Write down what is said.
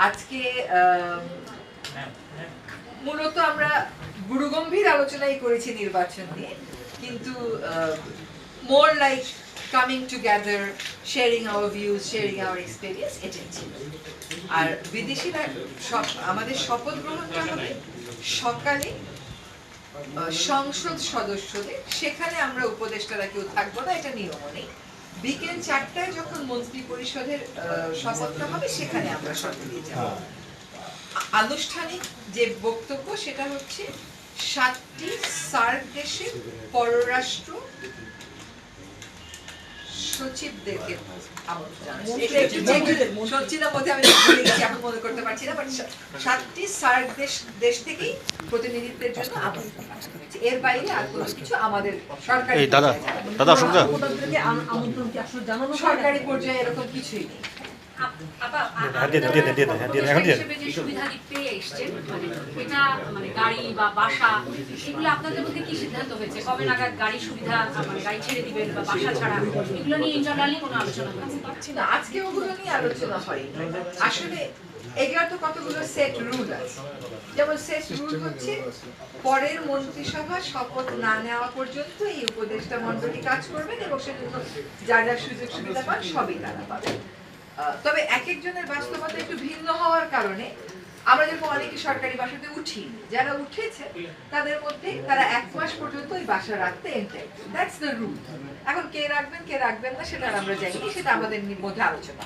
আজকে মূলত আমরা গুরুগম্ভীর আলোচনাই করেছি নির্বাচন নিয়ে, কিন্তু more like coming together, sharing our views, sharing our experience, এটাই ছিল। আর বিদেশিরা আমাদের শপথ গ্রহণটা হবে সকালে সংসদ সদস্যদের, সেখানে আমরা উপদেষ্টারা কেউ থাকবো না, এটা নিয়ম নেই। বিকেল 4টায় যখন মন্ত্রী পরিষদের শপথটা হবে সেখানে আমরা শপথ দিয়ে যাব। আনুষ্ঠানিক যে বক্তব্য সেটা হচ্ছে 7টি সার্ক দেশের পররাষ্ট্র সচিবদেরকে এখন মনে করতে পারছি না, বাট 7টি সার্ক দেশ থেকেই প্রতিনিধিত্বের জন্য আমন্ত্রণ পাঠানো হয়েছে। এর বাইরে আর কোনো কিছু আমাদের সরকারি পর্যায়ে এরকম কিছুই নেই। গাড়ি বা বাসা, এগুলো আপনাদের মধ্যে কি সিদ্ধান্ত হয়েছে? কবে নাগাদ গাড়ি সুবিধা, গাড়ি ছেড়ে দিবেন বা বাসা ছাড়া, এগুলো নিয়ে ইন্টারনালি কোনো আলোচনা হয়েছে? না, আজকে ওগুলো নিয়ে আলোচনা হয়। আসলে এগুলো তো কতগুলো সেট রুল আছে। যেমন সেট রুল হচ্ছে পরের মন্ত্রিসভা শপথ না নেওয়া পর্যন্ত এই উপদেষ্টা মণ্ডলী কাজ করবেন এবং সেজন্য যা যা সুযোগ সুবিধা পান সবই তারা পাবেন। তবে এক একজনের বাস্তবতা একটু ভিন্ন হওয়ার কারণে আমরা যখন অনেকে সরকারি বাসাতে উঠি, যারা উঠেছে তাদের মধ্যে তারা 1 মাস পর্যন্ত ওই বাসা রাখতে এন্টাইট। That's the rule. এখন কে রাখবেন কে রাখবেন না সেটা আমরা জানি, সেটা আমাদের মধ্যে আলোচনা।